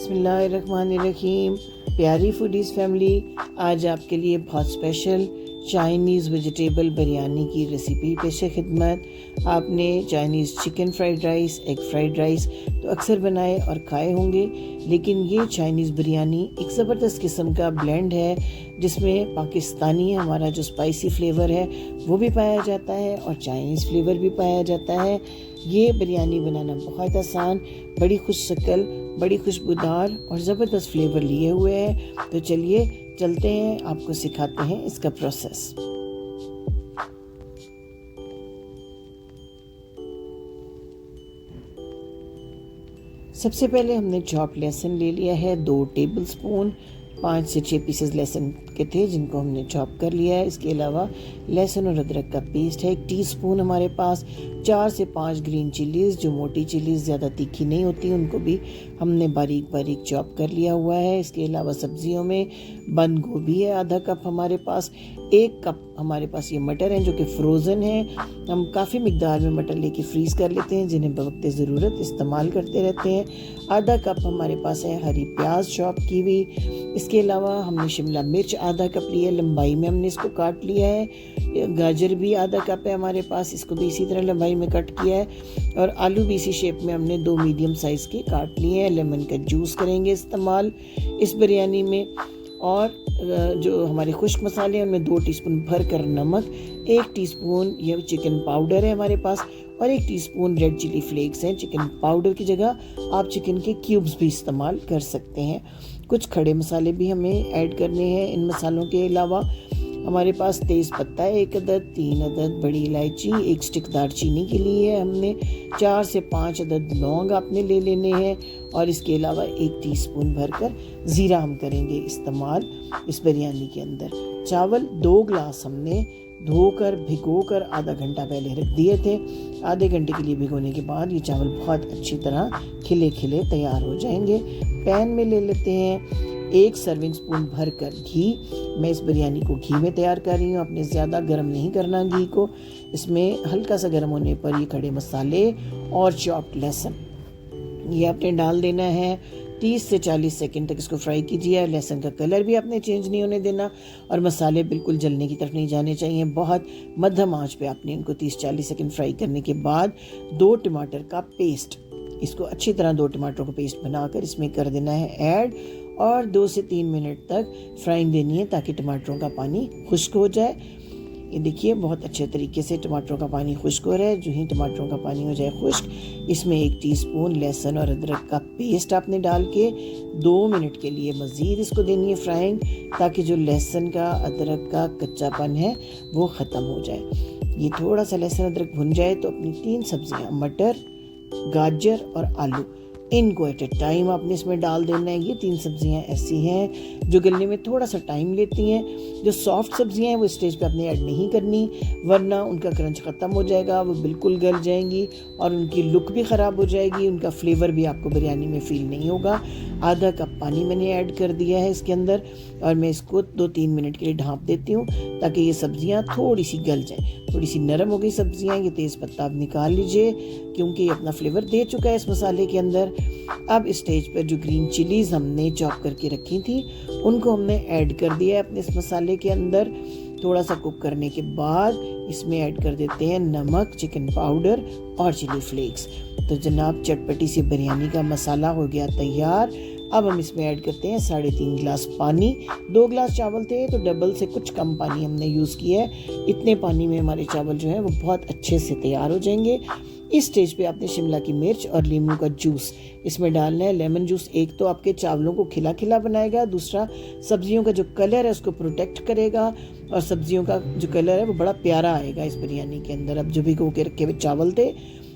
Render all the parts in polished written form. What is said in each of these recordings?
बिस्मिल्लाहिर्रहमानिर्रहीम। प्यारी foodies family, आज आपके लिए बहुत स्पेशल चाइनीज़ वेजिटेबल बिरयानी की रेसिपी पेश खिदमत। आपने Chinese chicken fried rice, egg fried rice तो अक्सर बनाए और खाए होंगे, लेकिन ये चाइनीज़ बिरयानी एक ज़बरदस्त किस्म का ब्लेंड है जिसमें पाकिस्तानी हमारा जो स्पाइसी फ्लेवर है वो भी पाया जाता है और चाइनीज़ फ्लेवर भी पाया जाता है। ये बिरयानी बनाना बहुत आसान, बड़ी खुश शक्ल, बड़ी खुशबूदार और ज़बरदस्त फ्लेवर लिए हुए है। तो चलिए चलते हैं, आपको सिखाते हैं इसका प्रोसेस। सबसे पहले हमने चॉप लहसुन ले लिया है 2 टेबलस्पून। 5 से 6 पीसेस लहसुन के थे जिनको हमने चॉप कर लिया है। इसके अलावा लहसुन और अदरक का पेस्ट है 1 टीस्पून हमारे पास। 4 से 5 ग्रीन चिलीज़, जो मोटी चिलीज़ ज़्यादा तीखी नहीं होती, उनको भी हमने बारीक बारीक चॉप कर लिया हुआ है। इसके अलावा सब्जियों में बंद गोभी है आधा कप हमारे पास। 1 कप हमारे पास ये मटर हैं जो कि फ्रोज़न है। हम काफ़ी मिकदार में मटर लेके फ्रीज़ कर लेते हैं, जिन्हें बवक्त ज़रूरत इस्तेमाल करते रहते हैं। आधा कप हमारे पास है हरी प्याज चॉप की हुई। इसके अलावा हमने शिमला मिर्च आधा कप लिया, लंबाई में हमने इसको काट लिया है। गाजर भी आधा कप है हमारे पास, इसको भी इसी तरह लंबाई में कट किया है। और आलू भी इसी शेप में हमने 2 मीडियम साइज़ के काट लिए हैं। लेमन का जूस करेंगे इस्तेमाल इस बिरयानी में। और जो हमारे खुश्क मसाले हैं उनमें 2 टीस्पून भर कर नमक, 1 टीस्पून ये चिकन पाउडर है हमारे पास और 1 टीस्पून रेड चिली फ्लेक्स हैं। चिकन पाउडर की जगह आप चिकन के क्यूब्स भी इस्तेमाल कर सकते हैं। कुछ खड़े मसाले भी हमें ऐड करने हैं। इन मसालों के अलावा हमारे पास तेज़ पत्ता है 1 अदद, 3 अदद बड़ी इलायची, 1 स्टिक दालचीनी के लिए है हमने, 4 से 5 अदद लौंग आपने ले लेने हैं। और इसके अलावा 1 टीस्पून भरकर ज़ीरा हम करेंगे इस्तेमाल इस बिरयानी के अंदर। चावल 2 ग्लास हमने धोकर भिगोकर आधा घंटा पहले रख दिए थे। आधे घंटे के लिए भिगोने के बाद ये चावल बहुत अच्छी तरह खिले खिले तैयार हो जाएंगे। पैन में ले लेते हैं 1 सर्विंग स्पून भरकर घी। मैं इस बिरयानी को घी में तैयार कर रही हूँ, आपने ज़्यादा गर्म नहीं करना घी को। इसमें हल्का सा गर्म होने पर ये खड़े मसाले और चॉप्ड लहसुन ये आपने डाल देना है। 30 से 40 सेकंड तक इसको फ्राई कीजिए। लहसुन का कलर भी आपने चेंज नहीं होने देना और मसाले बिल्कुल जलने की तरफ नहीं जाने चाहिए। बहुत मध्यम आंच पे आपने इनको 30-40 सेकंड फ्राई करने के बाद 2 टमाटर का पेस्ट, इसको अच्छी तरह 2 टमाटरों का पेस्ट बनाकर इसमें कर देना है ऐड और 2 से 3 मिनट तक फ्राइंग देनी है ताकि टमाटरों का पानी खुश्क हो जाए। ये देखिए बहुत अच्छे तरीके से टमाटरों का पानी खुश्क हो रहा है। जो ही टमाटरों का पानी हो जाए खुश्क, इसमें 1 टीस्पून लहसुन और अदरक का पेस्ट आपने डाल के 2 मिनट के लिए मज़ीद इसको देनी है फ्राइंग, ताकि जो लहसुन का अदरक का कच्चापन है वो ख़त्म हो जाए। ये थोड़ा सा लहसुन अदरक भुन जाए तो अपनी 3 सब्जियाँ मटर, गाजर और आलू, इनको एट ए टाइम आपने इसमें डाल देना है। ये 3 सब्जियां ऐसी हैं जो गलने में थोड़ा सा टाइम लेती हैं। जो सॉफ्ट सब्जियां हैं वो स्टेज पे आपने ऐड नहीं करनी, वरना उनका क्रंच ख़त्म हो जाएगा, वो बिल्कुल गल जाएंगी और उनकी लुक भी ख़राब हो जाएगी, उनका फ्लेवर भी आपको बिरयानी में फ़ील नहीं होगा। आधा कप पानी मैंने ऐड कर दिया है इसके अंदर और मैं इसको 2-3 मिनट के लिए ढाँप देती हूँ ताकि ये सब्जियाँ थोड़ी सी गल जाएँ। थोड़ी सी नरम हो गई सब्जियाँ। ये तेज़ पत्ता आप निकाल लीजिए क्योंकि ये अपना फ्लेवर दे चुका है इस मसाले के अंदर। अब इस स्टेज पर जो ग्रीन चिलीज़ हमने चॉप करके रखी थी उनको हमने ऐड कर दिया है अपने इस मसाले के अंदर। थोड़ा सा कुक करने के बाद इसमें ऐड कर देते हैं नमक, चिकन पाउडर और चिली फ्लेक्स। तो जनाब चटपटी सी बिरयानी का मसाला हो गया तैयार। अब हम इसमें ऐड करते हैं 3.5 गिलास पानी। 2 गिलास चावल थे तो डबल से कुछ कम पानी हमने यूज़ किया है। इतने पानी में हमारे चावल जो हैं वो बहुत अच्छे से तैयार हो जाएंगे। इस स्टेज पे आपने शिमला की मिर्च और नींबू का जूस इसमें डालना है। लेमन जूस एक तो आपके चावलों को खिला खिला बनाएगा, दूसरा सब्जियों का जो कलर है उसको प्रोटेक्ट करेगा और सब्जियों का जो कलर है वो बड़ा प्यारा आएगा इस बिरयानी के अंदर। अब जो भिगो के रखे हुए चावल थे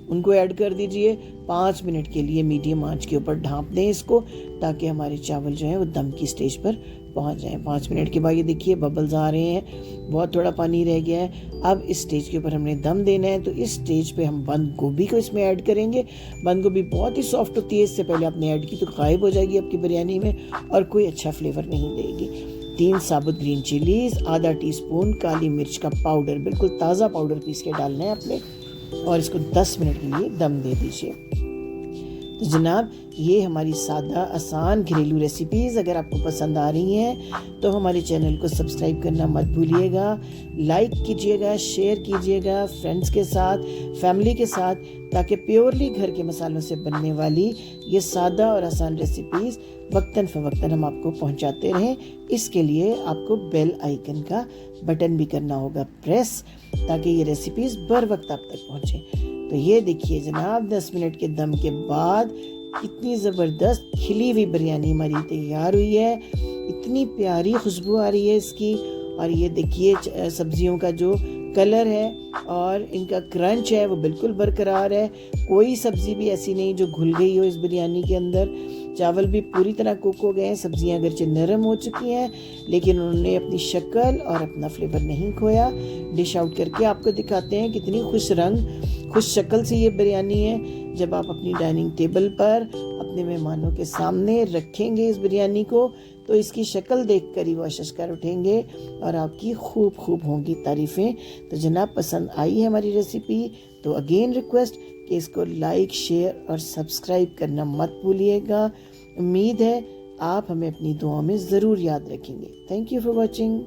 उनको ऐड कर दीजिए। 5 मिनट के लिए मीडियम आंच के ऊपर ढाँप दें इसको ताकि हमारे चावल जो हैं वो दम की स्टेज पर पहुंच जाएं। 5 मिनट के बाद ये देखिए बबल्स आ रहे हैं, बहुत थोड़ा पानी रह गया है। अब इस स्टेज के ऊपर हमने दम देना है, तो इस स्टेज पे हम बंद गोभी को इसमें ऐड करेंगे। बंद गोभी बहुत ही सॉफ्ट होती है, इससे पहले आपने ऐड की तो गायब हो जाएगी आपकी बिरयानी में और कोई अच्छा फ्लेवर नहीं देगी। 3 साबुत ग्रीन चिलीज़, आधा टीस्पून काली मिर्च का पाउडर, बिल्कुल ताज़ा पाउडर पीस के डालना है आपने और इसको 10 मिनट के लिए दम दे दीजिए। तो जनाब ये हमारी सादा आसान घरेलू रेसिपीज़ अगर आपको पसंद आ रही हैं तो हमारे चैनल को सब्सक्राइब करना मत भूलिएगा, लाइक कीजिएगा, शेयर कीजिएगा फ्रेंड्स के साथ, फैमिली के साथ, ताकि प्योरली घर के मसालों से बनने वाली ये सादा और आसान रेसिपीज़ वक्तन फ़वक्तन हम आपको पहुंचाते रहें। इसके लिए आपको बेल आइकन का बटन भी करना होगा प्रेस, ताकि ये रेसिपीज़ बर वक्त आप तक पहुँचें। तो ये देखिए जनाब 10 मिनट के दम के बाद कितनी ज़बरदस्त खिली हुई बिरयानी हमारी तैयार हुई है। इतनी प्यारी खुशबू आ रही है इसकी, और ये देखिए सब्जियों का जो कलर है और इनका क्रंच है वो बिल्कुल बरकरार है। कोई सब्ज़ी भी ऐसी नहीं जो घुल गई हो इस बिरयानी के अंदर। चावल भी पूरी तरह कुक हो गए हैं, सब्जियां अगरचे नरम हो चुकी हैं लेकिन उन्होंने अपनी शक्ल और अपना फ्लेवर नहीं खोया। डिश आउट करके आपको दिखाते हैं कितनी खुश रंग खुश शक्ल से ये बिरयानी है। जब आप अपनी डाइनिंग टेबल पर अपने मेहमानों के सामने रखेंगे इस बिरयानी को तो इसकी शक्ल देखकर ही वो अशश कर उठेंगे और आपकी खूब खूब होंगी तारीफ़ें। तो जनाब पसंद आई है हमारी रेसिपी तो अगेन रिक्वेस्ट कि इसको लाइक, शेयर और सब्सक्राइब करना मत भूलिएगा। उम्मीद है आप हमें अपनी दुआओं में ज़रूर याद रखेंगे। Thank you for watching.